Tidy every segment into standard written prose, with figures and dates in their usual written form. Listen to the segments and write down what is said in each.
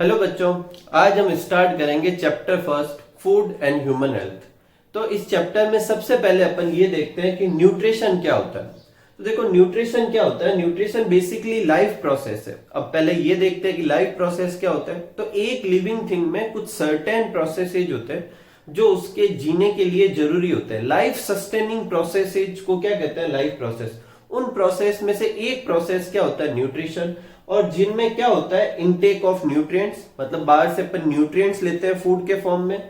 Hello बच्चों, आज हम स्टार्ट करेंगे chapter first food and human health. तो इस चैप्टर में सबसे पहले अपन ये देखते हैं कि न्यूट्रिशन क्या होता है। तो देखो न्यूट्रिशन क्या होता है। न्यूट्रिशन बेसिकली लाइफ प्रोसेस है। अब पहले ये देखते हैं कि लाइफ प्रोसेस क्या होता है। तो एक लिविंग थिंग में कुछ सर्टेन प्रोसेसेज होते हैं जो उसके जीने के लिए जरूरी होते हैं। लाइफ सस्टेनिंग प्रोसेसेज को क्या कहते हैं? Life process. उन प्रोसेस में से एक प्रोसेस क्या होता है? न्यूट्रिशन। और जिनमें क्या होता है? इनटेक ऑफ न्यूट्रिएंट्स, मतलब बाहर से अपन न्यूट्रिएंट्स लेते हैं फूड के फॉर्म में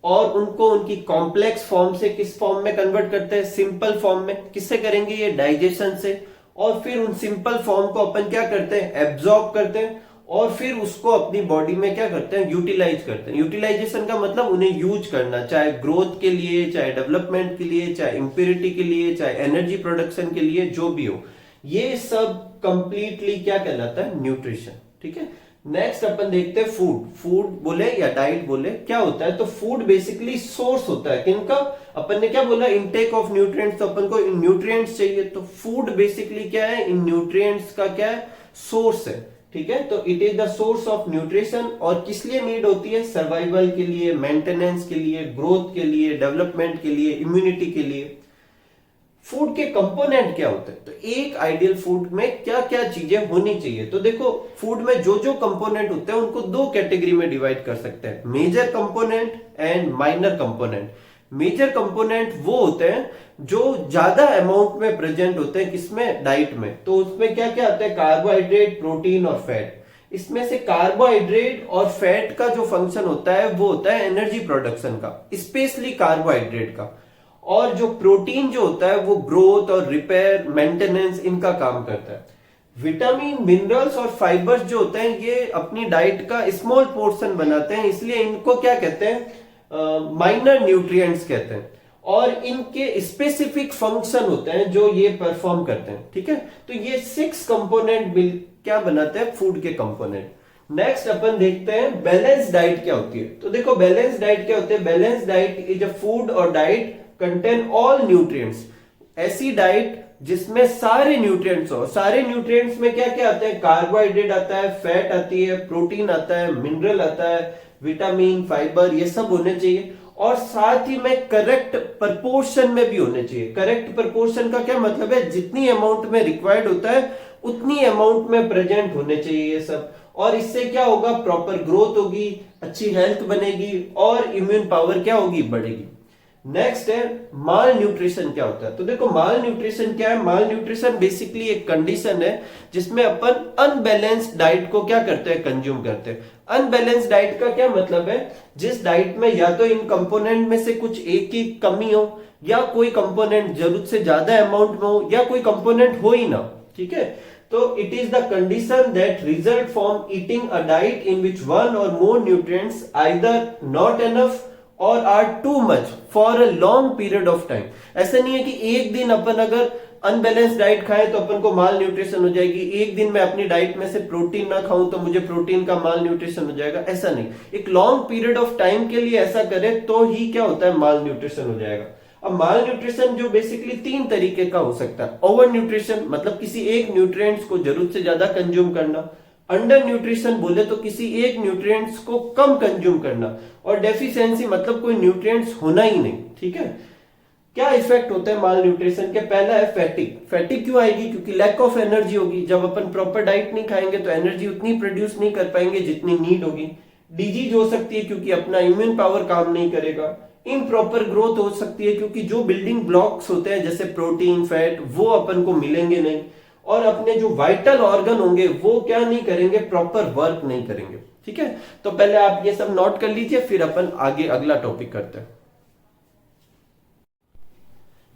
और उनको उनकी कॉम्प्लेक्स फॉर्म से किस फॉर्म में कन्वर्ट करते हैं? सिंपल फॉर्म में। किससे करेंगे? ये डाइजेशन से। और फिर उन सिंपल फॉर्म को अपन क्या करते हैं? एब्जॉर्ब करते हैं और फिर उसको अपनी बॉडी में क्या करते हैं? यूटिलाइज करते हैं। यूटिलाइजेशन का मतलब उन्हें यूज करना, चाहे ग्रोथ के लिए, चाहे डेवलपमेंट के लिए, चाहे इंप्योरिटी के लिए, चाहे एनर्जी प्रोडक्शन के लिए, जो भी हो, ये सब कंप्लीटली क्या कहलाता है? न्यूट्रिशन। ठीक है। नेक्स्ट अपन देखते हैं फूड। फूड बोले या डाइट बोले, क्या होता है? तो फूड बेसिकली सोर्स होता है किनका? अपन ने क्या बोला? Intake of nutrients. तो अपन को न्यूट्रिएंट्स चाहिए, तो फूड बेसिकली क्या है? इन न्यूट्रिएंट्स का क्या है? सोर्स है। ठीक है। तो it is the source of nutrition. और किस लिए नीड होती है? सर्वाइवल के लिए, मेंटेनेंस के लिए, ग्रोथ के लिए, डेवलपमेंट के लिए, इम्यूनिटी के लिए। फूड के कंपोनेंट क्या होते हैं? तो एक आइडियल फूड में क्या क्या चीजें होनी चाहिए? तो देखो, फूड में जो जो कंपोनेंट होते हैं उनको दो कैटेगरी में डिवाइड कर सकते हैं, major component and minor component. Major component वो होते हैं जो ज्यादा अमाउंट में प्रेजेंट होते हैं किसमें? डाइट में। तो उसमें क्या क्या आता है? कार्बोहाइड्रेट, प्रोटीन और फैट। इसमें से कार्बोहाइड्रेट और फैट का जो फंक्शन होता है वो होता है एनर्जी प्रोडक्शन का, स्पेशली कार्बोहाइड्रेट का। और जो प्रोटीन जो होता है वो ग्रोथ और रिपेयर, मेंटेनेंस, इनका काम करता है। विटामिन, मिनरल्स और फाइबर्स जो होते हैं ये अपनी डाइट का स्मॉल पोर्शन बनाते हैं, इसलिए इनको क्या कहते हैं? माइनर न्यूट्रिएंट्स कहते हैं। और इनके स्पेसिफिक फंक्शन होते हैं जो ये परफॉर्म करते हैं। ठीक है। तो ये 6 कंपोनेंट मिल क्या बनाते हैं? फूड के कंपोनेंट। नेक्स्ट अपन देखते हैं बैलेंस डाइट क्या होती है। तो देखो, बैलेंस डाइट क्या होती है? Balance diet is a food और डाइट कंटेन ऑल न्यूट्रिएंट्स। ऐसी डाइट जिसमें सारे न्यूट्रिएंट्स हो। सारे न्यूट्रिएंट्स में क्या क्या आते हैं? कार्बोहाइड्रेट आता है, फैट आती है, प्रोटीन आता है, मिनरल आता है, विटामिन, फाइबर, ये सब होने चाहिए। और साथ ही में करेक्ट प्रपोर्शन में भी होने चाहिए। करेक्ट प्रपोर्शन का क्या मतलब है? जितनी अमाउंट में रिक्वायर्ड होता है उतनी अमाउंट में प्रेजेंट होने चाहिए ये सब। और इससे क्या होगा? प्रॉपर ग्रोथ होगी, अच्छी हेल्थ बनेगी और इम्यून पावर क्या होगी? बढ़ेगी। नेक्स्ट है माल न्यूट्रिशन क्या होता है। तो देखो, माल न्यूट्रिशन क्या है? माल न्यूट्रिशन बेसिकली एक कंडीशन है जिसमें अपन अनबैलेंस्ड डाइट को क्या करते हैं? कंज्यूम करते हैं। अनबैलेंस्ड डाइट का क्या मतलब है? जिस डाइट में या तो इन कंपोनेंट में से कुछ एक की कमी हो, या कोई कंपोनेंट जरूरत से ज्यादा अमाउंट में हो, या कोई कंपोनेंट हो ही ना। ठीक है। तो it is the condition that result from eating a diet in which one or more nutrients either not enough or are too much for a long period of time. ऐसा नहीं है कि एक दिन अपन अगर अनबैलेंस डाइट खाएं तो अपन को माल न्यूट्रिशन हो जाएगी, एक दिन मैं अपनी डाइट में से प्रोटीन ना खाऊं तो मुझे प्रोटीन का माल न्यूट्रिशन हो जाएगा। ऐसा नहीं, एक लॉन्ग पीरियड ऑफ टाइम के लिए ऐसा करें तो ही क्या होता है? माल न्यूट्रिशन हो जाएगा। अब माल न्यूट्रिशन जो बेसिकली 3 तरीके का हो सकता है। ओवर न्यूट्रिशन मतलब किसी एक न्यूट्रिएंट्स को जरूरत से ज्यादा कंज्यूम करना। अंडर न्यूट्रिशन बोले तो किसी एक न्यूट्रिएंट्स को कम कंज्यूम करना। और डेफिशिएंसी मतलब कोई न्यूट्रिएंट्स होना ही नहीं। ठीक है। क्या इफेक्ट होता है माल न्यूट्रिशन के? पहला है फैटिक। फैटिक क्यों आएगी? क्योंकि लैक ऑफ एनर्जी होगी। जब अपन प्रॉपर डाइट नहीं खाएंगे तो एनर्जी उतनी प्रोड्यूस नहीं कर पाएंगे जितनी नीड होगी। डिजीज हो सकती है क्योंकि अपना इम्यून पावर काम नहीं करेगा। इम्प्रॉपर ग्रोथ हो सकती है क्योंकि जो बिल्डिंग ब्लॉक्स होते हैं जैसे प्रोटीन, फैट, वो अपन को मिलेंगे नहीं। और अपने जो वाइटल ऑर्गन होंगे वो क्या नहीं करेंगे? प्रॉपर वर्क नहीं करेंगे। ठीक है। तो पहले आप ये सब नोट कर लीजिए, फिर अपन आगे अगला टॉपिक करते हैं।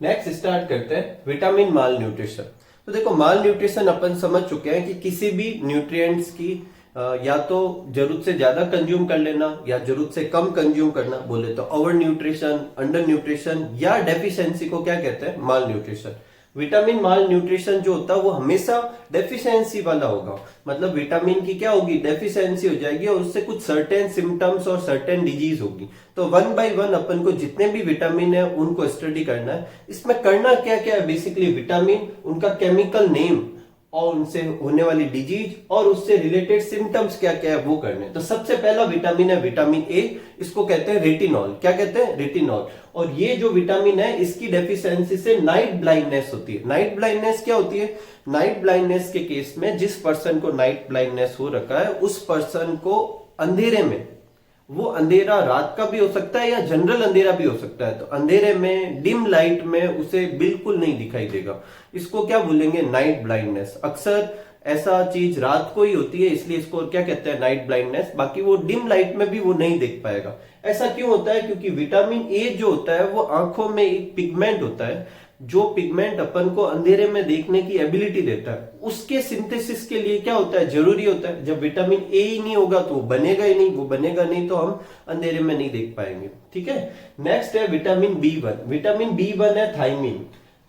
नेक्स्ट स्टार्ट करते हैं विटामिन माल न्यूट्रिशन। तो देखो, माल न्यूट्रिशन अपन समझ चुके हैं कि किसी भी न्यूट्रिएंट्स की या तो जरूरत से ज्यादा कंज्यूम कर लेना या जरूरत से कम कंज्यूम करना। बोले तो ओवर न्यूट्रिशन, अंडर न्यूट्रिशन या डेफिशिएंसी को क्या कहते हैं? माल न्यूट्रिशन। विटामिन माल न्यूट्रिशन जो होता है वो हमेशा डेफिशिएंसी वाला होगा। मतलब विटामिन की क्या होगी? डेफिशिएंसी हो जाएगी और उससे कुछ सर्टेन सिम्टम्स और सर्टेन डिजीज होगी। तो 1 by 1 अपन को जितने भी विटामिन है उनको स्टडी करना है। इसमें करना क्या क्या है? बेसिकली विटामिन, उनका केमिकल नेम और उनसे होने वाली डिजीज और उससे रिलेटेड सिम्टम्स क्या क्या है वो करने। तो सबसे पहला विटामिन है विटामिन ए, इसको कहते हैं रेटिनॉल। क्या कहते हैं? रेटिनॉल। और ये जो विटामिन है इसकी डेफिशिएंसी से नाइट ब्लाइंडनेस होती है। नाइट ब्लाइंडनेस क्या होती है? नाइट ब्लाइंडनेस के केस में जिस पर्सन को नाइट ब्लाइंडनेस हो रखा है उस पर्सन को अंधेरे में, वो अंधेरा रात का भी हो सकता है या जनरल अंधेरा भी हो सकता है, तो अंधेरे में डिम लाइट में उसे बिल्कुल नहीं दिखाई देगा। इसको क्या बोलेंगे? Night blindness. अक्सर ऐसा चीज रात को ही होती है, इसलिए इसको क्या कहते हैं? Night blindness. बाकी वो डिम लाइट में भी वो नहीं देख पाएगा। ऐसा क्यों होता है? क्योंकि विटामिन ए जो होता है वो आंखों में एक पिगमेंट होता है, जो पिगमेंट अपन को अंधेरे में देखने की एबिलिटी देता है। उसके सिंथेसिस के लिए क्या होता है? जरूरी होता है। जब विटामिन ए ही नहीं होगा तो वो बनेगा ही नहीं, वो बनेगा नहीं तो हम अंधेरे में नहीं देख पाएंगे। ठीक है। नेक्स्ट है विटामिन बी 1। विटामिन बी 1 है थायमिन।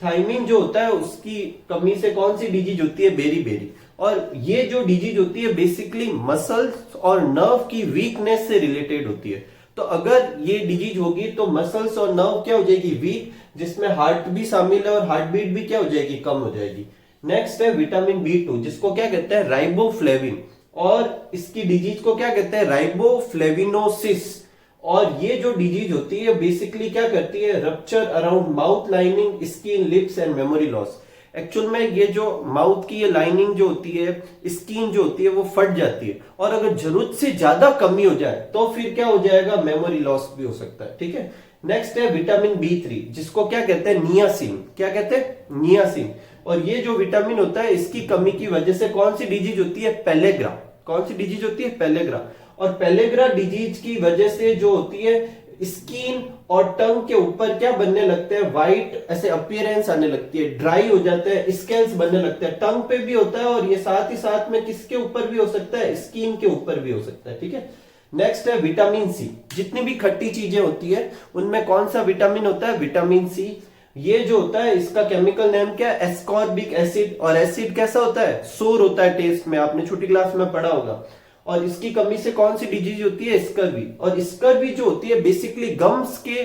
थायमिन जो होता है उसकी कमी से कौन सी डिजीज होती है? बेरी। और ये जो डिजीज होती है बेसिकली मसल्स और नर्व की वीकनेस से रिलेटेड होती है। तो अगर ये डिजीज होगी तो मसल्स और नर्व क्या हो जाएगी? वीक, जिसमें हार्ट भी शामिल है और हार्ट बीट भी क्या हो जाएगी? कम हो जाएगी। नेक्स्ट है विटामिन बी 2, जिसको क्या कहते हैं? राइबोफ्लेविन। और इसकी डिजीज को क्या कहते हैं? राइबोफ्लेविनोसिस। और ये जो डिजीज होती है बेसिकली क्या करती है? Rupture around mouth lining, skin, lips and memory loss. Actual में ये जो माउथ की ये लाइनिंग जो होती है, स्किन जो होती है वो फट जाती है, और अगर जरूरत से ज्यादा कमी हो जाए तो फिर क्या हो जाएगा? मेमोरी लॉस भी हो सकता है। ठीक है। नेक्स्ट है विटामिन बी 3, जिसको क्या कहते हैं? नियासिन। क्या कहते हैं? नियासिन। और ये जो विटामिन होता है इसकी कमी की वजह से कौन सी डिजीज होती है? पेलेग्रा। कौन सी डिजीज होती है? पेलेग्रा। और पेलेग्रा डिजीज की वजह से जो होती है स्किन और टंग के ऊपर क्या बनने लगते हैं? व्हाइट ऐसे अपीयरेंस आने लगती है, ड्राई हो जाते हैं, स्केल्स बनने लगते हैं। टंग पे भी होता है और ये साथ ही साथ में किसके ऊपर भी हो सकता है? स्किन के ऊपर भी हो सकता है। ठीक है। नेक्स्ट है विटामिन सी। जितनी भी खट्टी चीजें होती है उनमें कौन सा विटामिन होता है? Vitamin C. ये जो होता है इसका केमिकल नेम क्या है? Ascorbic acid. और एसिड कैसा होता है? सोर होता है टेस्ट में, आपने छोटी क्लास में पढ़ा होगा। और इसकी कमी से कौन सी डिजीज होती है? स्कर्वी। और स्कर्वी जो होती है बेसिकली गम्स के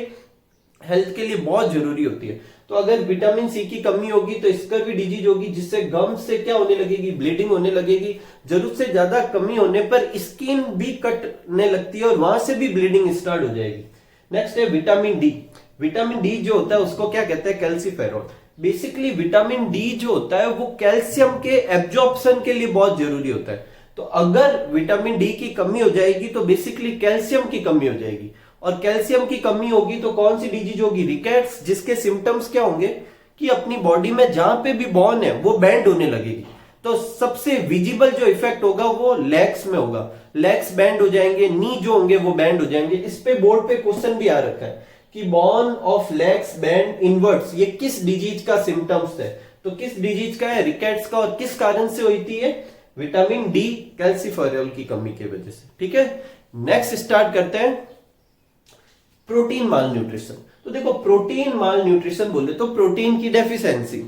हेल्थ के लिए बहुत जरूरी होती है। तो अगर विटामिन सी की कमी होगी तो स्कर्वी डिजीज होगी, जिससे गम्स से क्या होने लगेगी? ब्लीडिंग होने लगेगी। जरूरत से ज्यादा कमी होने पर स्किन भी कटने लगती है और वहां से भी ब्लीडिंग स्टार्ट हो जाएगी। नेक्स्ट है विटामिन डी। विटामिन डी जो होता है उसको क्या कहते हैं? कैल्सीफेरॉल। बेसिकली विटामिन डी जो होता है वो कैल्शियम के एब्जॉर्प्शन के लिए बहुत जरूरी होता है। तो अगर विटामिन डी की कमी हो जाएगी तो बेसिकली कैल्शियम की कमी हो जाएगी, और कैल्शियम की कमी होगी तो कौन सी डिजीज होगी? रिकेट्स, जिसके सिम्टम्स क्या होंगे कि अपनी बॉडी में जहां पे भी बोन है वो बैंड होने लगेगी। तो सबसे विजिबल जो इफेक्ट होगा वो लेग्स में होगा, लेग्स बैंड हो जाएंगे, नी जो होंगे वो बैंड हो जाएंगे। इस पे बोर्ड पे क्वेश्चन भी आ रखा है कि bone of legs band inverts, ये किस डिजीज का सिम्टम्स है? तो किस डिजीज का है? रिकेट्स का। और किस कारण से होती है? विटामिन डी कैल्सीफेरॉल की कमी की वजह से। ठीक है। नेक्स्ट स्टार्ट करते हैं प्रोटीन माल न्यूट्रिशन। तो देखो प्रोटीन माल न्यूट्रिशन बोले तो प्रोटीन की डेफिशिएंसी।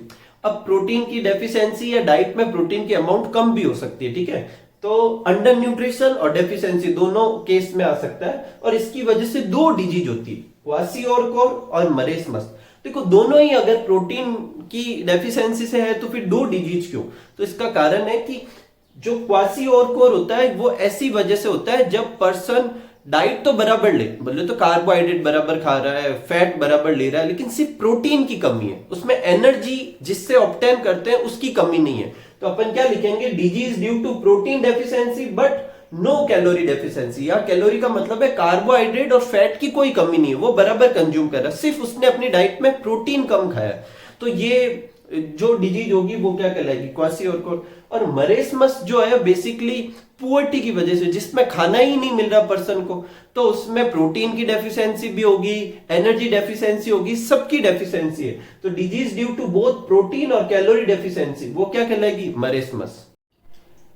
अब प्रोटीन की डेफिशिएंसी या डाइट में प्रोटीन की अमाउंट कम भी हो सकती है। ठीक है। तो अंडर न्यूट्रिशन और डेफिशिएंसी दोनों केस में आ सकता है, और इसकी वजह से दो डिजीज होती है, क्वासिओरकोर और मरेस्मस। देखो दोनों ही अगर प्रोटीन की डेफिशिएंसी से है तो फिर दो डिजीज क्यों? तो इसका कारण है कि जो क्वासिओरकोर होता है वो ऐसी वजह से होता है जब पर्सन डाइट तो बराबर ले, बोले तो कार्बोहाइड्रेट बराबर खा रहा है, फैट बराबर ले रहा है, लेकिन सिर्फ प्रोटीन की कमी है, उसमें एनर्जी जिससे ऑब्टेन करते हैं उसकी कमी नहीं है। तो अपन क्या लिखेंगे? Disease due to protein deficiency but no calorie deficiency. या कैलोरी का मतलब है कार्बोहाइड्रेट और फैट की कोई कमी नहीं है, वो बराबर कंज्यूम कर रहा है, सिर्फ उसने अपनी डाइट में प्रोटीन कम खाया। तो ये जो डिजीज होगी वो क्या कहलाएगी? क्वासिओरकोर। और मरेस्मस जो है बेसिकली पुअर्टी की वजह से, जिसमें खाना ही नहीं मिल रहा पर्सन को, तो उसमें प्रोटीन की डेफिशिएंसी भी होगी, एनर्जी डेफिशिएंसी होगी, सबकी डेफिशिएंसी है। तो disease due to both protein और कैलोरी डेफिशिएंसी वो क्या कहलाएगी? मरेस्मस।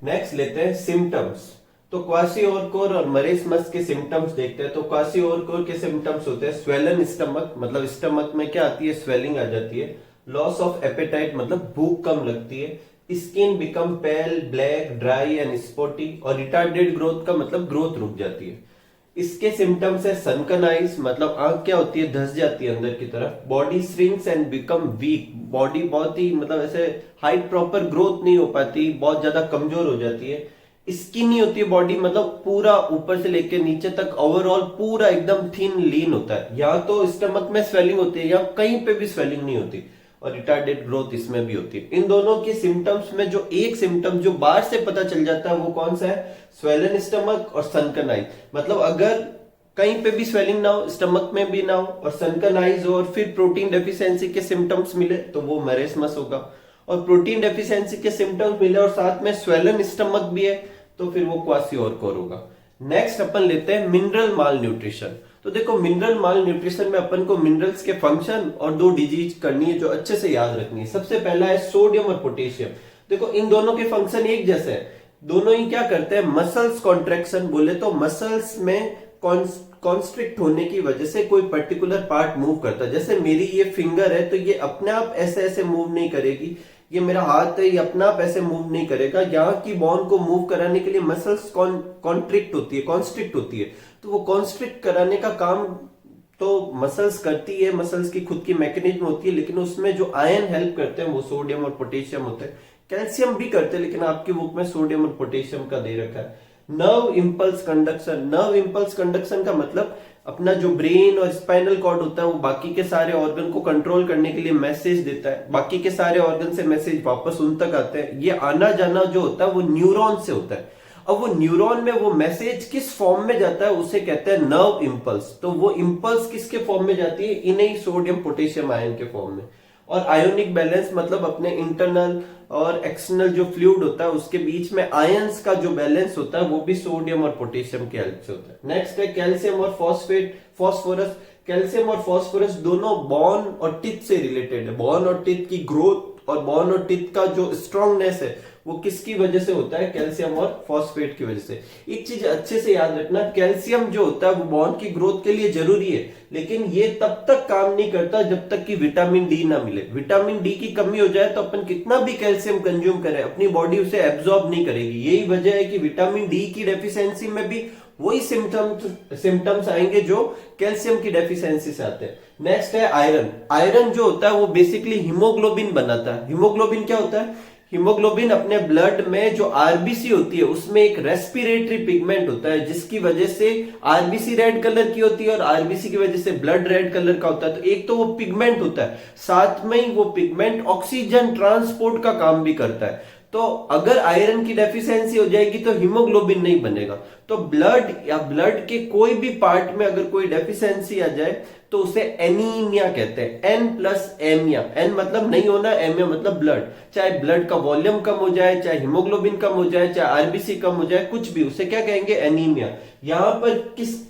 नेक्स्ट लेते हैं सिम्टम्स। तो क्वासिओरकोर और मरेस्मस के सिम्टम्स देखते हैं। तो क्वासिओरकोर के सिम्टम्स होते हैं स्वेलन स्टमक, मतलब स्टमक में क्या आती है? स्वेलिंग आ जाती है। लॉस ऑफ एपेटाइट, मतलब भूख कम लगती है। Skin become pale, black, dry and spotty. और रिटार्डेड ग्रोथ का मतलब ग्रोथ रुक जाती है। इसके सिम्टम्स है सनकन आइज, मतलब आंख क्या होती है, धस जाती है अंदर की तरफ। Body shrinks and become weak, body बहुत ही मतलब ऐसे हाइट प्रॉपर ग्रोथ नहीं हो पाती, बहुत ज्यादा कमजोर हो जाती है। स्किन नहीं होती है बॉडी, मतलब पूरा ऊपर से लेके नीचे तक ओवरऑल पूरा एकदम थिन लीन होता है। या तो स्टमक में स्वेलिंग होती है या कहीं पे भी स्वेलिंग नहीं होती, और रिटार्डेड ग्रोथ इसमें भी होती है। इन दोनों के सिम्टम्स में जो एक सिम्टम जो बाहर से पता चल जाता है वो कौन सा है, स्वेलन स्टमक और सनकन आइज। मतलब अगर कहीं पे भी स्वेलिंग ना हो, स्टमक में भी ना हो और सनकन आइज हो, और फिर प्रोटीन डेफिशिएंसी के सिम्टम्स मिले तो वो मरेस्मस होगा। और प्रोटीन डेफिशिएंसी के सिम्टम्स मिले और साथ में स्वेलन स्टमक भी है तो फिर वो क्वासिओरकोर होगा। नेक्स्ट अपन लेते हैं मिनरल माल न्यूट्रिशन। तो देखो मिनरल माल न्यूट्रिशन में अपन को मिनरल्स के फंक्शन और 2 डिजीज करनी है जो अच्छे से याद रखनी है। सबसे पहला है सोडियम और पोटेशियम। देखो इन दोनों के फंक्शन एक जैसे है, दोनों ही क्या करते हैं, मसल्स कॉन्ट्रेक्शन, बोले तो मसल्स में कॉन्स्ट्रिक्ट होने की वजह से कोई पर्टिकुलर पार्ट मूव करता है। जैसे मेरी ये फिंगर है तो ये अपने आप ऐसे ऐसे मूव नहीं करेगी, ये मेरा हाथ है ये अपना आप ऐसे मूव नहीं करेगा, यहाँ की बोन को मूव कराने के लिए मसल्स कॉन्ट्रिक्ट होती है। तो वो कॉन्स्ट्रिक्ट कराने का काम तो मसल्स करती है, मसल्स की खुद की मैकेनिज्म होती है, लेकिन उसमें जो आयन हेल्प करते हैं वो सोडियम और पोटेशियम होते हैं। कैल्शियम भी करते हैं लेकिन आपकी बुक में सोडियम और पोटेशियम का दे रखा है। Nerve impulse conduction, nerve impulse conduction का मतलब अपना जो ब्रेन और स्पाइनल कॉर्ड होता है वो बाकी के सारे ऑर्गन को कंट्रोल करने के लिए मैसेज देता है, बाकी के सारे ऑर्गन से मैसेज वापस उन तक आते हैं। ये आना जाना जो होता है वो न्यूरॉन से होता है। अब वो न्यूरॉन में वो मैसेज किस फॉर्म में जाता है उसे कहते हैं नर्व इंपल्स। तो वो इंपल्स किसके फॉर्म में जाती है, इन्हीं सोडियम पोटेशियम आयन के फॉर्म में। और आयोनिक बैलेंस मतलब अपने इंटरनल और एक्सटर्नल जो फ्लूइड होता है उसके बीच में आयंस का जो बैलेंस होता है वो भी सोडियम और पोटेशियम की हेल्प से होता है। नेक्स्ट है कैल्शियम और फॉस्फोरस। कैल्शियम और फॉस्फोरस दोनों बोन और टिथ से रिलेटेड है। बोन और टिथ की ग्रोथ और बोन और टिथ का जो स्ट्रांगनेस है वो किसकी वजह से होता है, कैल्शियम और फॉस्फेट की वजह से। एक चीज अच्छे से याद रखना, कैल्शियम जो होता है वो बोन की ग्रोथ के लिए जरूरी है, लेकिन ये तब तक काम नहीं करता जब तक कि विटामिन डी ना मिले। विटामिन डी की कमी हो जाए तो अपन कितना भी कैल्शियम कंज्यूम करें अपनी बॉडी उसे एब्जॉर्ब नहीं करेगी। यही वजह है कि विटामिन डी की डेफिशिएंसी में भी वही सिम्टम्स आएंगे जो कैल्शियम की डेफिशिएंसी से आते हैं। नेक्स्ट है आयरन। आयरन जो होता है वो बेसिकली हीमोग्लोबिन बनाता है। हीमोग्लोबिन क्या होता है, हीमोग्लोबिन अपने ब्लड में जो आरबीसी होती है उसमें एक रेस्पिरेटरी पिगमेंट होता है जिसकी वजह से आरबीसी रेड कलर की होती है और आरबीसी की वजह से ब्लड रेड कलर का होता है। तो एक तो वो पिगमेंट होता है, साथ में ही वो पिगमेंट ऑक्सीजन ट्रांसपोर्ट का काम भी करता है। तो अगर आयरन की डेफिशिएंसी हो जाएगी तो हीमोग्लोबिन नहीं बनेगा। तो ब्लड या ब्लड के कोई भी पार्ट में अगर कोई डेफिशिएंसी आ जाए तो उसे एनीमिया कहते हैं। एन प्लस एमिया, एन मतलब नहीं होना, एमिया मतलब ब्लड। चाहे ब्लड का वॉल्यूम कम हो जाए, चाहे हीमोग्लोबिन कम हो जाए, चाहे आरबीसी कम हो जाए, कुछ भी, उसे क्या कहेंगे, एनीमिया। यहां पर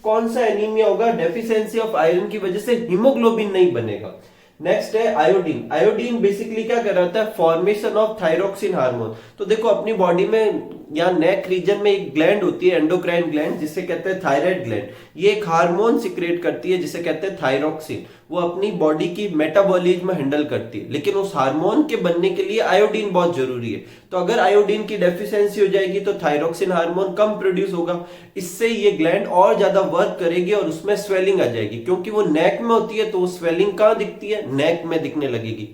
कौन सा एनीमिया होगा, डेफिशिएंसी ऑफ आयरन की वजह से हीमोग्लोबिन नहीं बनेगा। नेक्स्ट है आयोडीन। आयोडीन बेसिकली क्या कराता है, फॉर्मेशन ऑफ थायरोक्सिन हार्मोन। तो देखो अपनी बॉडी में या नेक रीजन में एक ग्लैंड होती है, एंडोक्राइन ग्लैंड, जिसे कहते हैं थायराइड ग्लैंड। ये एक हार्मोन सिक्रेट करती है जिसे कहते हैं थायरोक्सिन। वो अपनी बॉडी की मेटाबॉलिज्म हैंडल करती है, लेकिन उस हार्मोन के बनने के लिए आयोडीन बहुत जरूरी है। तो अगर आयोडीन की डेफिशिएंसी हो जाएगी तो थायरोक्सिन हार्मोन कम प्रोड्यूस होगा, इससे ये ग्लैंड और ज्यादा वर्क करेगी और उसमें स्वेलिंग आ जाएगी। क्योंकि वो नेक में होती है तो वो स्वेलिंग कहां दिखती है, नेक में दिखने लगेगी।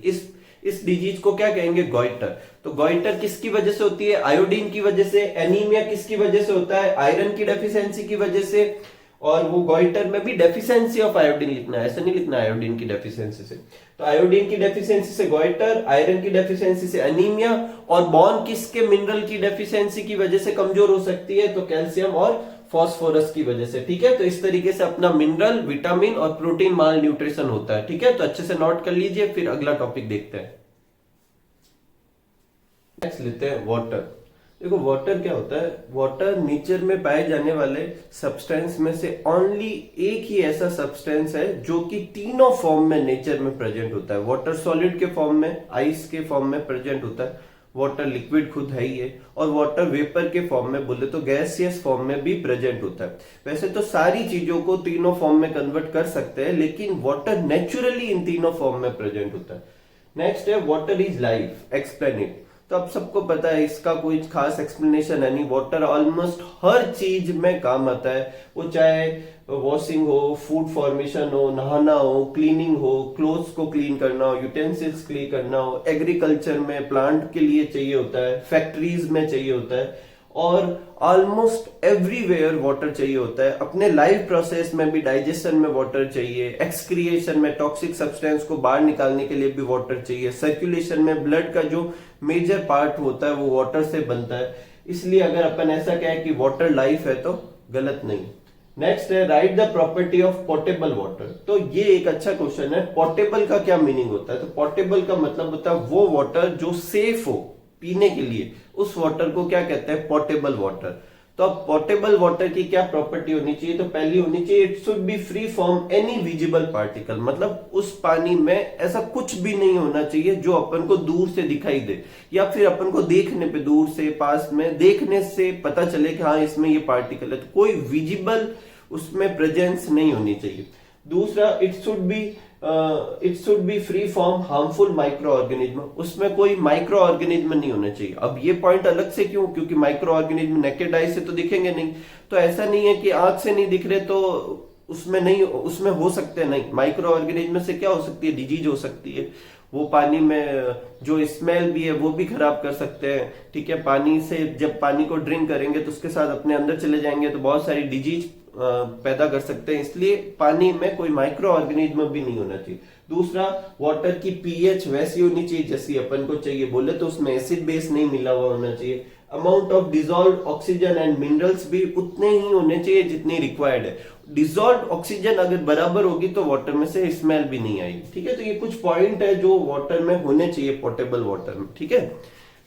इस डिजीज को क्या कहेंगे, गॉइटर। तो गॉइटर किसकी वजह से होती है, आयोडीन की वजह से। एनीमिया किसकी वजह से होता है, आयरन की डेफिशिएंसी की वजह से। और वो गॉइटर में भी डेफिशिएंसी ऑफ आयोडीन लिखना है, ऐसा नहीं लिखना आयोडीन की डेफिशिएंसी से। तो आयोडीन की डेफिशिएंसी से गॉइटर, आयरन की डेफिशिएंसी से एनीमिया, और बोन किसके मिनरल की डेफिशिएंसी की वजह से कमजोर हो सकती है, तो कैल्शियम और फॉस्फोरस की वजह से। ठीक है, तो इस तरीके से अपना मिनरल, विटामिन और प्रोटीन माल न्यूट्रिशन होता है। ठीक है, तो अच्छे से नोट कर लीजिए, फिर अगला टॉपिक देखते हैं। नेक्स्ट लेते हैं वाटर। देखो वाटर क्या होता है, वाटर नेचर में पाए जाने वाले सब्सटेंस में से ओनली एक ही ऐसा सब्सटेंस है जो कि तीनों फॉर्म में नेचर में प्रेजेंट होता है। वाटर सॉलिड के फॉर्म में, आइस के फॉर्म में प्रेजेंट होता है, वाटर लिक्विड खुद है ही है, और वाटर वेपर के फॉर्म में बोले तो गैसियस फॉर्म में भी प्रेजेंट होता है। वैसे तो सारी चीजों को तीनों फॉर्म में कन्वर्ट कर सकते हैं, लेकिन वाटर नेचुरली इन तीनों फॉर्म में प्रेजेंट होता है। नेक्स्ट है water is life, explain it. तो अब सबको पता है, इसका कोई खास एक्सप्लेनेशन है नहीं। वाटर ऑलमोस्ट हर चीज में काम आता है, वो चाहे वॉशिंग हो, फूड फॉर्मेशन हो, नहाना हो, क्लीनिंग हो, क्लोथ्स को क्लीन करना हो, यूटेंसिल्स क्लीन करना हो, एग्रीकल्चर में प्लांट के लिए चाहिए होता है, फैक्ट्रीज में चाहिए होता है, और ऑलमोस्ट एवरीवेयर वाटर चाहिए होता है। अपने लाइफ प्रोसेस में भी, डाइजेशन में वाटर चाहिए, एक्सक्रिएशन में टॉक्सिक सब्सटेंस को बाहर निकालने के लिए भी वाटर चाहिए, सर्कुलेशन में ब्लड का जो मेजर पार्ट होता है वो वाटर से बनता है। इसलिए अगर अपन ऐसा कहें कि वाटर लाइफ है तो गलत नहीं। नेक्स्ट है right the property of portable water. तो ये एक अच्छा क्वेश्चन है। पोर्टेबल का क्या मीनिंग होता है? तो पोर्टेबल का मतलब होता है वो वाटर जो सेफ हो पीने के लिए, उस वाटर को क्या कहते हैं? Portable water. तो अब पोर्टेबल वाटर की क्या प्रॉपर्टी होनी चाहिए? तो पहली होनी चाहिए, it should be free from any visible particle. मतलब उस पानी में ऐसा कुछ भी नहीं होना चाहिए जो अपन को दूर से दिखाई दे, या फिर अपन को देखने पे, दूर से, पास में देखने से पता चले कि हाँ इसमें ये पार्टिकल है। तो कोई विजिबल उसमें प्रेजेंस नहीं होनी चाहिए। दूसरा, it should be free from harmful micro organism. उसमें कोई माइक्रो ऑर्गेनिज्म नहीं होना चाहिए। अब ये पॉइंट अलग से क्यों? क्योंकि माइक्रो ऑर्गेनिज्म नेकेड आई से तो दिखेंगे नहीं। तो ऐसा नहीं है कि आंख से नहीं दिख रहे तो उसमें नहीं, उसमें हो सकते हैं। नहीं, माइक्रो ऑर्गेनिज्म से क्या हो सकती है? डिजीज हो सकती है। वो पानी में जो स्मेल भी है वो भी खराब कर सकते हैं। ठीक है, पानी से जब पानी को ड्रिंक करेंगे तो उसके साथ अपने अंदर चले जाएंगे तो बहुत सारी डिजीज पैदा कर सकते हैं। इसलिए पानी में कोई माइक्रो ऑर्गेनिज्म भी नहीं होना चाहिए। दूसरा, वाटर की पीएच वैसी होनी चाहिए जैसी अपन को चाहिए। बोले तो उसमें एसिड बेस नहीं मिला हुआ होना चाहिए। Amount of dissolve oxygen and minerals भी उतने ही होने चाहिए जितनी रिक्वायर्ड है। डिजॉल्व ऑक्सीजन अगर बराबर होगी तो वाटर में से स्मेल भी नहीं आएगी। ठीक है, तो ये कुछ पॉइंट है जो वाटर में होने चाहिए, पोर्टेबल वाटर में। ठीक है,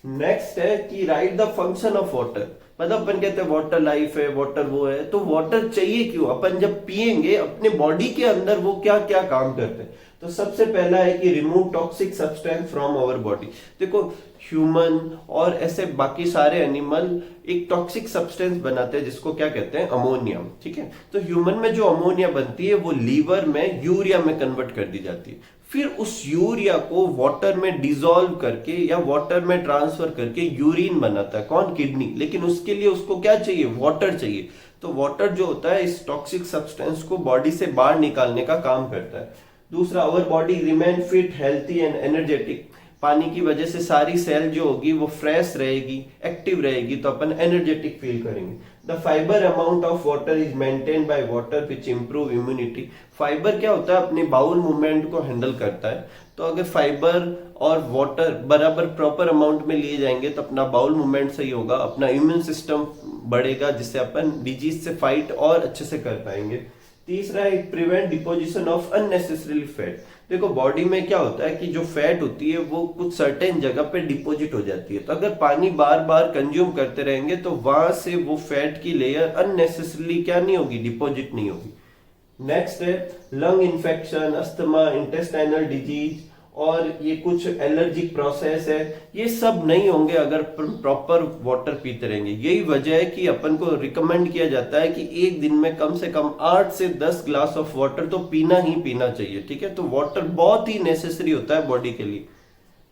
नेक्स्ट है कि right the function of water. मतलब अपन कहते हैं वाटर लाइफ है, वाटर वो है, तो वाटर चाहिए क्यों? अपन जब पिएंगे अपने बॉडी के अंदर वो क्या क्या काम करते हैं? तो सबसे पहला है कि remove toxic substance from our body. देखो, ह्यूमन और ऐसे बाकी सारे एनिमल एक टॉक्सिक सब्सटेंस बनाते हैं जिसको क्या कहते हैं? अमोनिया। ठीक है, तो ह्यूमन में जो अमोनिया बनती है वो लीवर में यूरिया में कन्वर्ट कर दी जाती है। फिर उस यूरिया को वाटर में डिसॉल्व करके या वाटर में ट्रांसफर करके यूरिन बनाता है। कौन? किडनी। लेकिन उसके लिए उसको क्या चाहिए? वाटर चाहिए। तो वाटर जो होता है इस टॉक्सिक सब्सटेंस को बॉडी से बाहर निकालने का काम करता है। दूसरा, our body remain fit, healthy and energetic. पानी की वजह से सारी सेल जो होगी वो फ्रेश रहेगी, एक्टिव रहेगी, तो अपन एनर्जेटिक फील करेंगे। The fibre amount of water is maintain by water which improve immunity. Fibre क्या होता है? अपने बाउल मूवमेंट को हैंडल करता है। तो अगर फाइबर और वाटर बराबर प्रॉपर अमाउंट में लिए जाएंगे तो अपना बाउल मूवमेंट सही होगा, अपना इम्यून सिस्टम बढ़ेगा, जिससे अपन डिजीज से फाइट और अच्छे से कर पाएंगे। तीसरा है prevent deposition of unnecessary fat. देखो, बॉडी में क्या होता है कि जो फैट होती है वो कुछ सर्टेन जगह पे डिपॉजिट हो जाती है। तो अगर पानी बार बार कंज्यूम करते रहेंगे तो वहां से वो फैट की लेयर अननेसेसरली क्या नहीं होगी? डिपॉजिट नहीं होगी। नेक्स्ट है lung infection, asthma, intestinal disease और ये कुछ एलर्जिक प्रोसेस है, ये सब नहीं होंगे अगर प्रॉपर वाटर पीते रहेंगे। यही वजह है कि अपन को रिकमेंड किया जाता है कि एक दिन में कम से कम 8 से 10 ग्लास ऑफ वाटर तो पीना ही पीना चाहिए। ठीक है, तो वाटर बहुत ही नेसेसरी होता है बॉडी के लिए।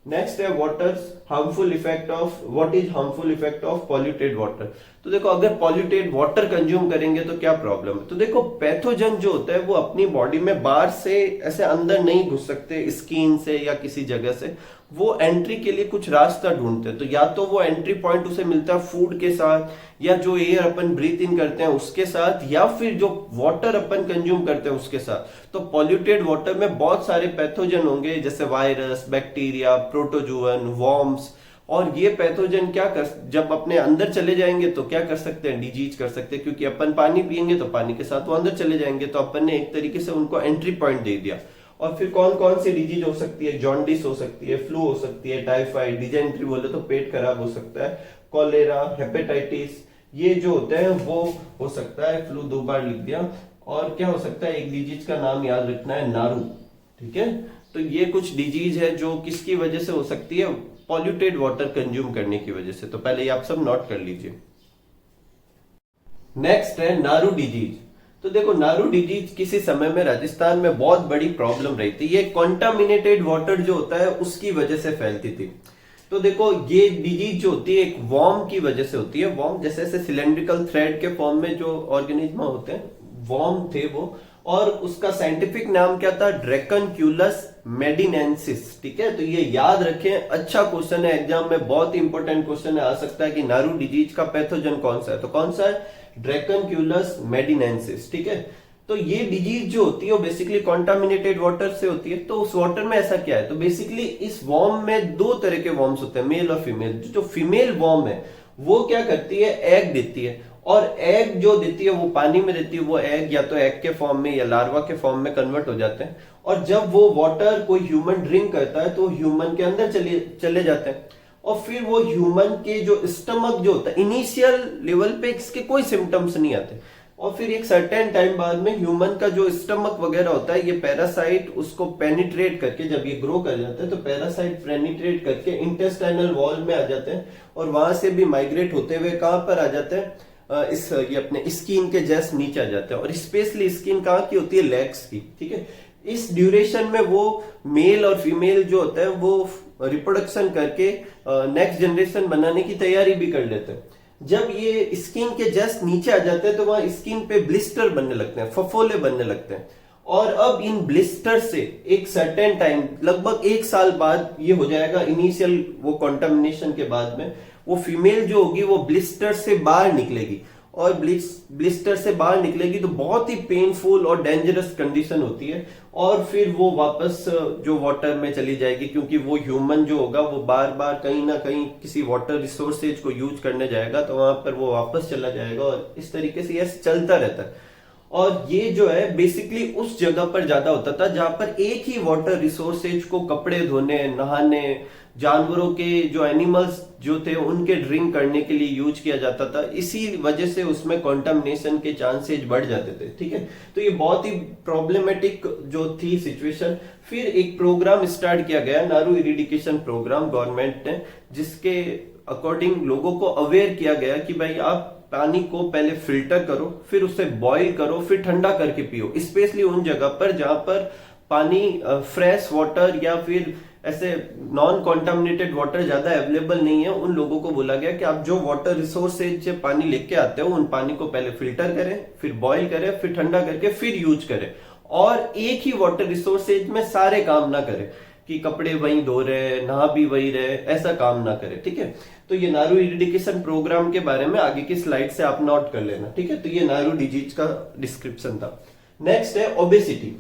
नेक्स्ट है waters harmful effect of, what is harmful effect of polluted water. तो देखो, अगर पॉल्यूटेड वाटर कंज्यूम करेंगे तो क्या प्रॉब्लम है? तो देखो, पैथोजन जो होता है वो अपनी बॉडी में बाहर से ऐसे अंदर नहीं घुस सकते, स्किन से या किसी जगह से। वो एंट्री के लिए कुछ रास्ता ढूंढते हैं। तो या तो वो एंट्री पॉइंट उसे मिलता है फूड के साथ, या जो एयर अपन ब्रीथ इन करते हैं उसके साथ, या फिर जो वाटर अपन कंज्यूम करते हैं उसके साथ। तो पॉल्यूटेड वाटर में बहुत सारे पैथोजन होंगे, जैसे वायरस, बैक्टीरिया, प्रोटोजुअन, वॉर्म्स। और ये पैथोजन क्या कर, जब अपने अंदर चले जाएंगे तो क्या कर सकते हैं? डिजीज कर सकते हैं, क्योंकि अपन पानी पियेंगे तो पानी के साथ वो अंदर चले जाएंगे। तो अपन ने एक तरीके से उनको एंट्री पॉइंट दे दिया। और फिर कौन कौन सी डिजीज हो सकती है? जॉन्डिस हो सकती है, फ्लू हो सकती है, टाइफाइड, डिजेंट्री बोले तो पेट खराब हो सकता है, कॉलेरा, हेपेटाइटिस, ये जो होते हैं वो हो सकता है। फ्लू 2 बार लिख दिया। और क्या हो सकता है? एक डिजीज का नाम याद रखना है, नारू। ठीक है, तो ये कुछ डिजीज है जो किसकी वजह से हो सकती है? पॉल्यूटेड वाटर कंज्यूम करने की वजह से। तो पहले ये आप सब नोट कर लीजिए। नेक्स्ट है नारू डिजीज। तो देखो, नारू डिजीज किसी समय में राजस्थान में बहुत बड़ी प्रॉब्लम रही थी। ये कॉन्टामिनेटेड वाटर जो होता है उसकी वजह से फैलती थी। तो देखो ये डिजीज जो होती है एक वॉर्म की वजह से होती है। वॉर्म जैसे ऐसे सिलेंड्रिकल थ्रेड के फॉर्म में जो ऑर्गेनिज्म होते हैं, वॉर्म थे वो, और उसका साइंटिफिक नाम क्या था, ड्रैकनक्यूलस मेडिनेंसिस। ठीक है, तो ये याद रखें, अच्छा क्वेश्चन है एग्जाम में, बहुत ही इंपॉर्टेंट क्वेश्चन है, आ सकता है कि नारू डिजीज का पैथोजन कौन सा है, तो कौन सा है, ड्रैकनक्यूलस मेडिनेंसिस। ठीक है, तो ये डिजीज जो होती है वो बेसिकली कॉन्टामिनेटेड वाटर से होती है। तो उस वाटर में ऐसा क्या है, तो बेसिकली इस वॉर्म में दो तरह के वॉर्म्स होते हैं, मेल और फीमेल। जो फीमेल वॉर्म है वो क्या करती है, एग देती है, और एग जो देती है वो पानी में देती है। वो एग या तो एग के फॉर्म में या लार्वा के फॉर्म में कन्वर्ट हो जाते हैं, और जब वो वाटर कोई ह्यूमन ड्रिंक करता है तो ह्यूमन के अंदर चले जाते हैं, और फिर वो ह्यूमन के जो स्टमक जो होता है, इनिशियल लेवल पे इसके कोई सिम्टम्स नहीं आते, और फिर एक सर्टेन टाइम बाद में ह्यूमन का जो स्टमक वगैरह होता है, ये पैरासाइट उसको पेनिट्रेट करके, जब ये ग्रो कर जाते हैं तो पैरासाइट पेनिट्रेट करके इंटेस्टाइनल वॉल में आ जाते हैं, और वहां से भी माइग्रेट होते हुए कहां पर आ जाते हैं, ये अपने स्किन के जस्ट नीचे आ जाते हैं, और स्पेशली स्किन कहाँ की होती है, लेग्स की। ठीक है, इस ड्यूरेशन में वो मेल और फीमेल जो होता है वो रिप्रोडक्शन करके नेक्स्ट जनरेशन बनाने की तैयारी भी कर लेते हैं। जब ये स्किन के जस्ट नीचे आ जाते हैं तो वहां स्किन पे ब्लिस्टर बनने लगते हैं, फफोले बनने लगते हैं, और अब इन ब्लिस्टर से एक सर्टेन टाइम, लगभग 1 साल बाद ये हो जाएगा, इनिशियल वो कॉन्टामिनेशन के बाद में वो फीमेल जो होगी वो ब्लिस्टर से बाहर निकलेगी, और ब्लिस्टर से बाहर निकलेगी तो बहुत ही पेनफुल और डेंजरस कंडीशन होती है, और फिर वो वापस जो वाटर में चली जाएगी, क्योंकि वो ह्यूमन जो होगा वो बार बार कहीं ना कहीं किसी वाटर रिसोर्सेज को यूज करने जाएगा, तो वहां पर वो वापस चला जाएगा, और इस तरीके से ये चलता रहता है। और ये जो है बेसिकली उस जगह पर ज्यादा होता था जहां पर एक ही वाटर रिसोर्सेज को कपड़े धोने, नहाने, जानवरों के जो एनिमल्स जो थे उनके ड्रिंक करने के लिए यूज किया जाता था। इसी वजह से उसमें कंटामिनेशन के चांसेस बढ़ जाते थे। ठीक है, तो ये बहुत ही प्रॉब्लमेटिक जो थी सिचुएशन। फिर एक प्रोग्राम स्टार्ट किया गया, नारू इरिडिकेशन प्रोग्राम गवर्नमेंट ने, जिसके अकॉर्डिंग लोगों को अवेयर किया गया कि भाई आप पानी को पहले फिल्टर करो, फिर उसे बॉईल करो, फिर ठंडा करके पियो, स्पेशली उन जगह पर जहां पर पानी फ्रेश वाटर या फिर ऐसे नॉन कॉन्टामिनेटेड वाटर ज्यादा अवेलेबल नहीं है। उन लोगों को बोला गया कि आप जो वाटर रिसोर्सेज से पानी लेके आते हो उन पानी को पहले फिल्टर करें, फिर बॉईल करें, फिर ठंडा करके फिर यूज करें, और एक ही वाटर रिसोर्सेज में सारे काम ना करें कि कपड़े वहीं धो रहे, नहा भी वही रहे, ऐसा काम ना करे। ठीक है, तो ये नारू इरिडिकेशन प्रोग्राम के बारे में आगे की स्लाइड से आप नोट कर लेना। ठीक है, तो ये नारू डिजीज का डिस्क्रिप्शन था। नेक्स्ट है ओबेसिटी।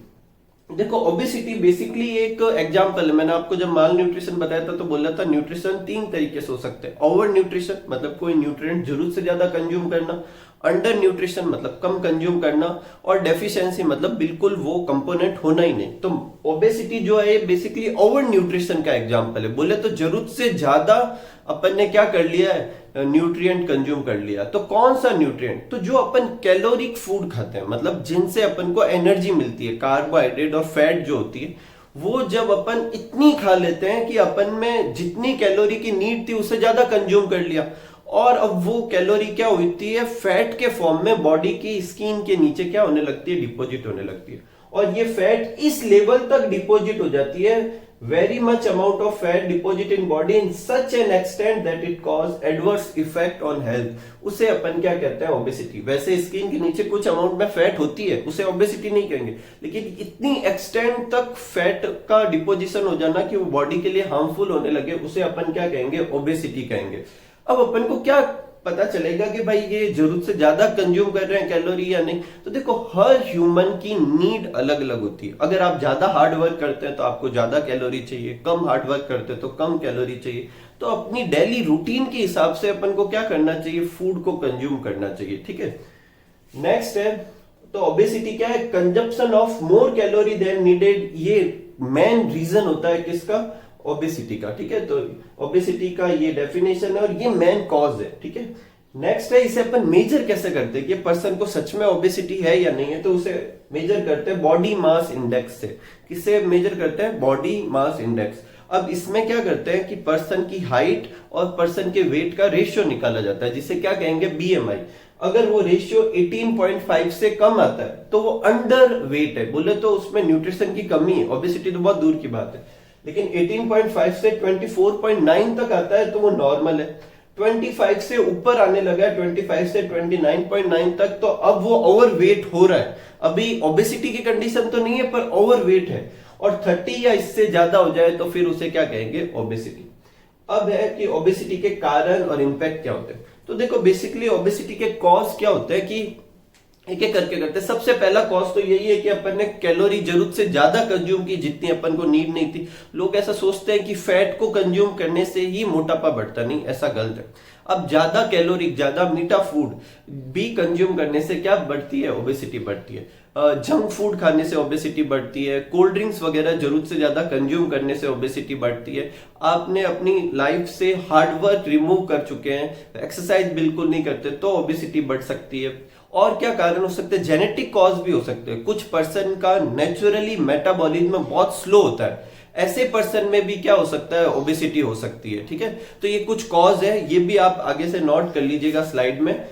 देखो ओबेसिटी बेसिकली एक एग्जाम्पल है, मैंने आपको जब माल न्यूट्रिशन बताया था तो बोला था न्यूट्रिशन 3 तरीके से हो सकते हैं। ओवर न्यूट्रिशन मतलब कोई न्यूट्रिएंट जरूरत से ज्यादा कंज्यूम करना, अंडर न्यूट्रिशन मतलब कम कंज्यूम करना, और डेफिशिएंसी मतलब बिल्कुल वो कंपोनेंट होना ही नहीं। तो ओबेसिटी जो है बेसिकली ओवर न्यूट्रिशन का एग्जांपल है। बोले तो जरूरत से ज्यादा अपन ने क्या कर लिया है, न्यूट्रिएंट कंज्यूम कर लिया। तो कौन सा न्यूट्रिएंट, तो जो अपन कैलोरिक फूड खाते हैं, मतलब जिनसे अपन को एनर्जी मिलती है, कार्बोहाइड्रेट और फैट जो होती है, वो जब अपन इतनी खा लेते हैं कि अपन में जितनी कैलोरी की नीड थी उससे ज्यादा कंज्यूम कर लिया, और अब वो कैलोरी क्या होती है, फैट के फॉर्म में बॉडी की स्किन के नीचे क्या होने लगती है, डिपॉजिट होने लगती है। और ये फैट इस लेवल तक डिपॉजिट हो जाती है, very much amount of fat deposit in body in such an extent that it cause adverse effect on health. उसे अपन क्या कहते हैं, ओबेसिटी। वैसे स्किन के नीचे कुछ अमाउंट में फैट होती है, उसे ओबेसिटी नहीं कहेंगे, लेकिन इतनी एक्सटेंट तक फैट का डिपोजिशन हो जाना कि वो बॉडी के लिए हार्मफुल होने लगे, उसे अपन क्या कहेंगे, ओबेसिटी कहेंगे। अब अपन को क्या पता चलेगा कि भाई ये जरूरत से ज्यादा कंज्यूम कर रहे हैं कैलोरी या नहीं। तो देखो हर ह्यूमन की नीड अलग अलग होती है। अगर आप ज्यादा हार्ड वर्क करते हैं तो आपको ज्यादा कैलोरी चाहिए, कम हार्ड वर्क करते हैं तो कम कैलोरी चाहिए। तो अपनी डेली रूटीन के हिसाब से अपन को क्या करना चाहिए, फूड को कंज्यूम करना चाहिए। ठीक है, नेक्स्ट है, तो ओबेसिटी क्या है, consumption of more calorie than needed. ये मेन रीजन होता है किसका, ओबेसिटी का। ठीक है, तो ओबेसिटी का ये डेफिनेशन है और ये मेन कॉज है। ठीक है, नेक्स्ट है, इसे अपन मेजर कैसे करते हैं कि पर्सन को सच में ओबेसिटी है या नहीं है। तो उसे मेजर करते हैं बॉडी मास इंडेक्स से। किससे मेजर करते हैं, बॉडी मास इंडेक्स। अब इसमें क्या करते हैं कि पर्सन की हाइट और पर्सन के वेट का रेशियो निकाला जाता है, जिसे क्या कहेंगे, बीएमआई। अगर वो रेशियो 18.5 से कम आता है तो वो अंडर वेट है, बोले तो उसमें न्यूट्रिशन की कमी है, ओबेसिटी तो बहुत दूर की बात है। लेकिन 18.5 से 24.9 तक आता है तो वो नॉर्मल है। 25 से ऊपर आने लगा है, 25 से 29.9 तक, तो अब वो ओवरवेट हो रहा है। अभी ओबेसिटी की कंडीशन तो नहीं है पर ओवरवेट है, और 30 या इससे ज्यादा हो जाए तो फिर उसे क्या कहेंगे, ओबेसिटी। अब है कि ओबेसिटी के कारण और इम्पैक्ट क्या होते हैं। तो देखो बेसिकली ओबेसिटी के कॉज क्या होते हैं कि एक एक करके करते हैं। सबसे पहला कॉज तो यही है कि अपन ने कैलोरी जरूरत से ज्यादा कंज्यूम की जितनी अपन को नीड नहीं थी। लोग ऐसा सोचते हैं कि फैट को कंज्यूम करने से ही मोटापा बढ़ता, नहीं, ऐसा गलत है। अब ज्यादा कैलोरी, ज्यादा मीठा फूड भी कंज्यूम करने से क्या बढ़ती है, ओबेसिटी बढ़ती है। जंक फूड खाने से ओबेसिटी बढ़ती है। कोल्ड ड्रिंक्स वगैरह जरूरत से ज्यादा कंज्यूम करने से ओबेसिटी बढ़ती है। आपने अपनी लाइफ से हार्ड वर्क रिमूव कर चुके हैं, एक्सरसाइज बिल्कुल नहीं करते, तो ओबेसिटी बढ़ सकती है। और क्या कारण हो सकते हैं, जेनेटिक कॉज भी हो सकते हैं। कुछ पर्सन का नेचुरली मेटाबॉलिज्म बहुत स्लो होता है, ऐसे पर्सन में भी क्या हो सकता है, ओबेसिटी हो सकती है। ठीक है, तो ये कुछ कॉज है, ये भी आप आगे से नोट कर लीजिएगा स्लाइड में।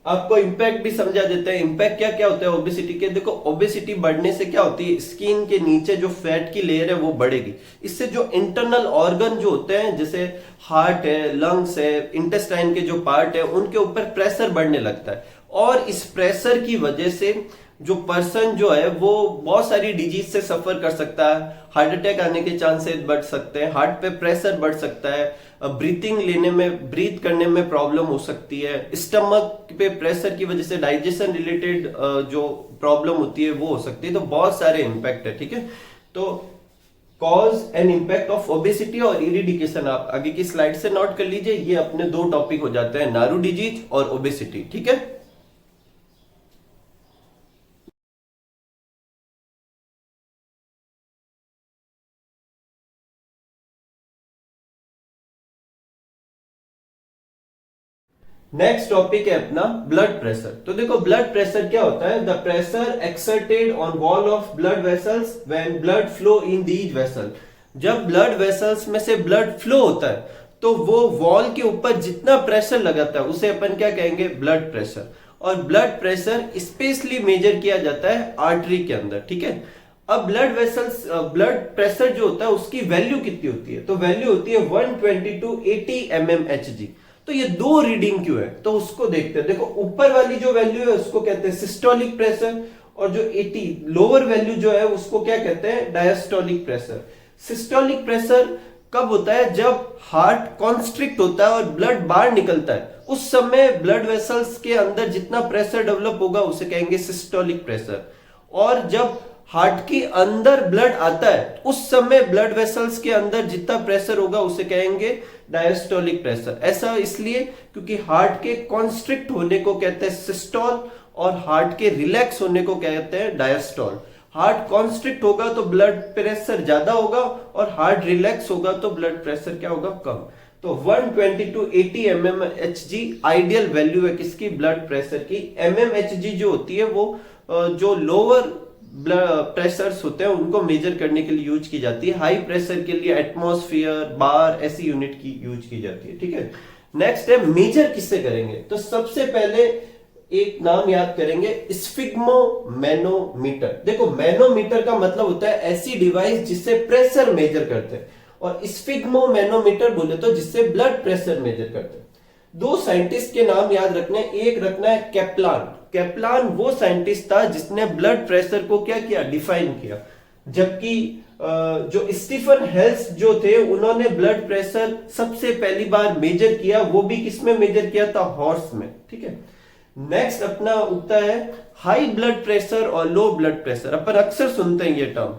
आपको इम्पैक्ट भी समझा देते हैं। इम्पैक्ट क्या क्या होता है ओबेसिटी के, देखो ओबेसिटी बढ़ने से क्या होती है, स्किन के नीचे जो फैट की लेयर है वो बढ़ेगी। इससे जो इंटरनल ऑर्गन जो होते हैं, जैसे हार्ट है, लंग्स है, इंटेस्टाइन के जो पार्ट है, उनके ऊपर प्रेशर बढ़ने लगता है। और इस प्रेशर की वजह से जो पर्सन जो है वो बहुत सारी डिजीज से सफर कर सकता है। हार्ट अटैक आने के चांसेस बढ़ सकते हैं, हार्ट पे प्रेशर बढ़ सकता है, ब्रीथिंग लेने में, ब्रीथ करने में प्रॉब्लम हो सकती है, स्टमक पे प्रेशर की वजह से डाइजेशन रिलेटेड जो प्रॉब्लम होती है वो हो सकती है। तो बहुत सारे इम्पैक्ट है। ठीक है, तो cause and impact of obesity और इरिडिकेशन आप आगे की स्लाइड से नोट कर लीजिए। ये अपने दो टॉपिक हो जाते हैं, नारू डिजीज और ओबेसिटी। ठीक है, नेक्स्ट टॉपिक है अपना ब्लड प्रेशर। तो देखो ब्लड प्रेशर क्या होता है, the pressure exerted on wall of blood vessels when blood flow in these vessel. जब ब्लड वेसल्स में से ब्लड फ्लो होता है तो वो वॉल के ऊपर जितना प्रेशर लगाता है उसे अपन क्या कहेंगे, ब्लड प्रेशर। और ब्लड प्रेशर स्पेशली मेजर किया जाता है आर्टरी के अंदर। ठीक है, अब ब्लड वेसल्स, ब्लड प्रेशर जो होता है उसकी वैल्यू कितनी होती है, तो वैल्यू होती है 120 to 80 mmHg। तो ये दो रीडिंग क्यों है, तो उसको देखते हैं। देखो ऊपर वाली जो वैल्यू है उसको कहते हैं सिस्टोलिक प्रेशर, और जो 80 लोअर वैल्यू जो है उसको क्या कहते हैं, डायस्टोलिक प्रेशर। सिस्टोलिक प्रेशर कब होता है, जब हार्ट कॉन्स्ट्रिक्ट होता है और ब्लड बाहर निकलता है, उस समय ब्लड वेसल्स के अंदर जितना प्रेशर डेवलप होगा उसे कहेंगे सिस्टोलिक प्रेशर। और जब हार्ट के अंदर ब्लड आता है उस समय ब्लड वेसल्स के अंदर जितना प्रेशर होगा उसे कहेंगे डायस्टोलिक प्रेशर। ऐसा इसलिए क्योंकि हार्ट के कॉन्स्ट्रिक्ट होने को कहते हैं सिस्टोल और हार्ट के रिलैक्स होने को कहते हैं डायस्टोल। हार्ट कॉन्स्ट्रिक्ट होगा तो ब्लड प्रेशर ज्यादा होगा, और हार्ट रिलैक्स होगा तो ब्लड प्रेशर क्या होगा, कम। तो 120 to 80 mmHg आइडियल वैल्यू है किसकी, ब्लड प्रेशर की। mmHg जो होती है वो जो लोअर ब्लड प्रेशर्स होते हैं उनको मेजर करने के लिए यूज की जाती है। हाई प्रेशर के लिए एटमॉस्फेयर, बार, ऐसी यूनिट की यूज की जाती है। ठीक है, नेक्स्ट है मेजर किससे करेंगे, तो सबसे पहले एक नाम याद करेंगे, स्फिग्मोमैनोमीटर। देखो मैनोमीटर का मतलब होता है ऐसी डिवाइस जिससे प्रेशर मेजर करते हैं, और स्फिग्मोमैनोमीटर बोले तो जिससे ब्लड प्रेशर मेजर करते हैं। दो साइंटिस्ट के नाम याद रखने, एक रखना है कैप्लान। कैप्लान वो साइंटिस्ट था जिसने ब्लड प्रेशर को क्या किया, डिफाइन किया। जबकि जो स्टीफन हेल्स जो थे उन्होंने ब्लड प्रेशर सबसे पहली बार मेजर किया, वो भी किसमें मेजर किया था, हॉर्स में। ठीक है, नेक्स्ट अपना उठता है हाई ब्लड प्रेशर और लो ब्लड प्रेशर। अपन अक्सर सुनते हैं ये टर्म।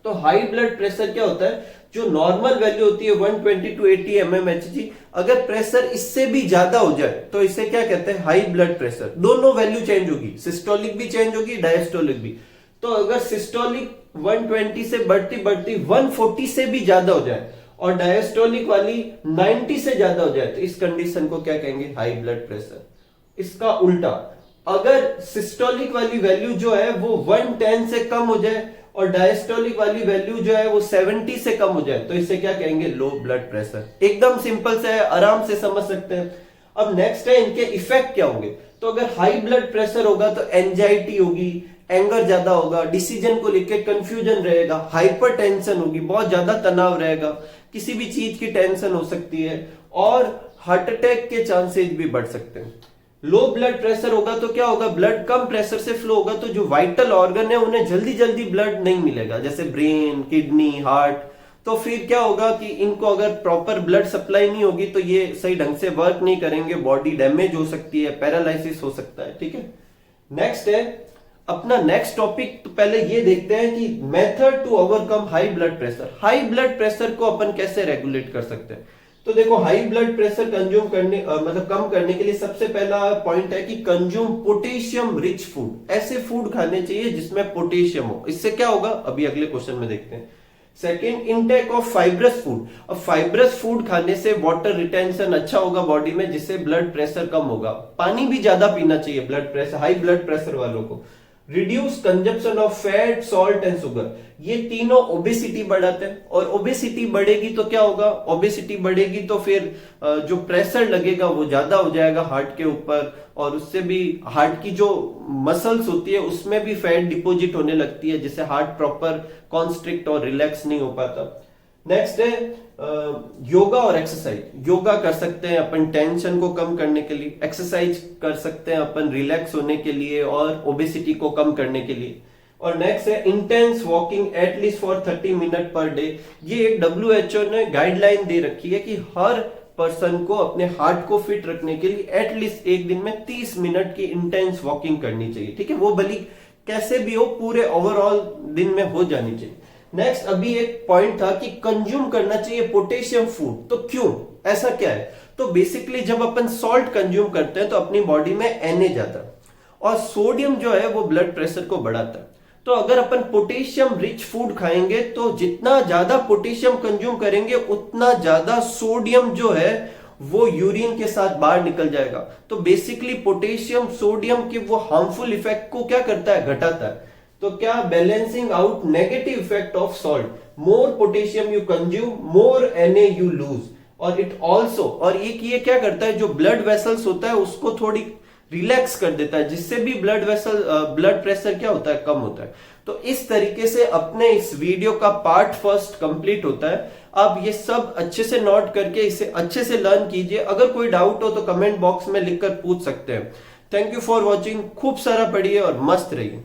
तो हाई ब्लड प्रेशर क्या होता है, जो नॉर्मल वैल्यू होती है 120 to 80 mmHg, अगर प्रेशर इससे भी ज्यादा हो जाए तो इसे क्या कहते हैं, हाई ब्लड प्रेशर। दोनों वैल्यू चेंज होगी, सिस्टोलिक भी चेंज होगी, डायस्टोलिक भी। तो अगर सिस्टोलिक 120 से बढ़ती बढ़ती 140 से भी ज्यादा हो जाए और डायस्टोलिक वाली 90 से ज्यादा हो जाए तो इस कंडीशन को क्या कहेंगे, हाई ब्लड प्रेशर। इसका उल्टा, अगर सिस्टोलिक वाली वैल्यू जो है वो 110 से कम हो जाए और डायस्टोलिक वाली वैल्यू जो है वो 70 से कम हो जाए तो इसे क्या कहेंगे, लो ब्लड प्रेशर। एकदम सिंपल से है, आराम से समझ सकते हैं। अब नेक्स्ट है इनके इफेक्ट क्या होंगे। तो अगर हाई ब्लड प्रेशर होगा तो एंजाइटी होगी, एंगर ज्यादा होगा, डिसीजन को लेकर कंफ्यूजन रहेगा, हाइपर टेंशन होगी, बहुत ज्यादा तनाव रहेगा, किसी भी चीज की टेंशन हो सकती है और हार्ट अटैक के चांसेस भी बढ़ सकते हैं। लो ब्लड प्रेशर होगा तो क्या होगा, ब्लड कम प्रेशर से फ्लो होगा तो जो वाइटल ऑर्गन है उन्हें जल्दी जल्दी ब्लड नहीं मिलेगा, जैसे ब्रेन, किडनी, हार्ट। तो फिर क्या होगा कि इनको अगर प्रॉपर ब्लड सप्लाई नहीं होगी तो ये सही ढंग से वर्क नहीं करेंगे, बॉडी डैमेज हो सकती है, पैरालिसिस हो सकता है। ठीक है, नेक्स्ट है अपना नेक्स्ट टॉपिक। तो पहले ये देखते हैं कि method to overcome high blood pressure. High blood pressure को अपन कैसे रेगुलेट कर सकते हैं। तो देखो, हाई ब्लड प्रेशर कंज्यूम करने मतलब कम करने के लिए सबसे पहला पॉइंट है कि कंज्यूम पोटेशियम रिच फूड। ऐसे फूड खाने चाहिए जिसमें पोटेशियम हो। इससे क्या होगा, अभी अगले क्वेश्चन में देखते हैं। Second, intake of fibrous food. अब फाइब्रस फूड खाने से वाटर रिटेंशन अच्छा होगा बॉडी में, जिससे ब्लड प्रेशर कम होगा। पानी भी ज्यादा पीना चाहिए blood pressure, high blood pressure वालों को। Reduce consumption of fat, salt and sugar. ये तीनों ओबेसिटी बढ़ाते हैं और ओबेसिटी बढ़ेगी तो क्या होगा, ओबेसिटी बढ़ेगी तो फिर जो प्रेशर लगेगा वो ज्यादा हो जाएगा हार्ट के ऊपर और उससे भी हार्ट की जो मसल्स होती है उसमें भी फैट डिपॉजिट होने लगती है, जिससे हार्ट प्रॉपर कॉन्स्ट्रिक्ट और रिलैक्स नहीं हो पाता। नेक्स्ट है योगा और एक्सरसाइज। योगा कर सकते हैं अपन टेंशन को कम करने के लिए, एक्सरसाइज कर सकते हैं अपन रिलैक्स होने के लिए और ओबेसिटी को कम करने के लिए। और नेक्स्ट है intense walking at least for 30 minute per day. ये एक WHO ने गाइडलाइन दे रखी है कि हर पर्सन को अपने हार्ट को फिट रखने के लिए एटलीस्ट एक दिन में 30 मिनट की इंटेंस वॉकिंग करनी चाहिए। ठीक है, वो भली कैसे भी हो, पूरे ओवरऑल दिन में हो जानी चाहिए। नेक्स्ट, अभी एक पॉइंट था कि कंज्यूम करना चाहिए पोटेशियम फूड। तो क्यों, ऐसा क्या है। तो बेसिकली जब अपन सॉल्ट कंज्यूम करते हैं तो अपनी बॉडी में Na जाता है और सोडियम जो है वो ब्लड प्रेशर को बढ़ाता है। तो अगर अपन पोटेशियम रिच फूड खाएंगे तो जितना ज्यादा पोटेशियम कंज्यूम करेंगे उतना ज्यादा सोडियम जो है वो यूरिन के साथ बाहर निकल जाएगा। तो बेसिकली पोटेशियम सोडियम के वो हार्मफुल इफेक्ट को क्या करता है, घटाता है। तो क्या, balancing out negative effect of salt. More potassium you consume, more Na you lose. और इट ऑल्सो, और ये क्या करता है, जो ब्लड वेसल्स होता है उसको थोड़ी रिलैक्स कर देता है, जिससे भी ब्लड प्रेशर क्या होता है, कम होता है। तो इस तरीके से अपने इस वीडियो का पार्ट फर्स्ट कंप्लीट होता है। आप ये सब अच्छे से नोट करके इसे अच्छे से लर्न कीजिए। अगर कोई डाउट हो तो कमेंट बॉक्स में लिखकर पूछ सकते हैं। Thank you for watching. खूब सारा पढ़िए और मस्त रहिए।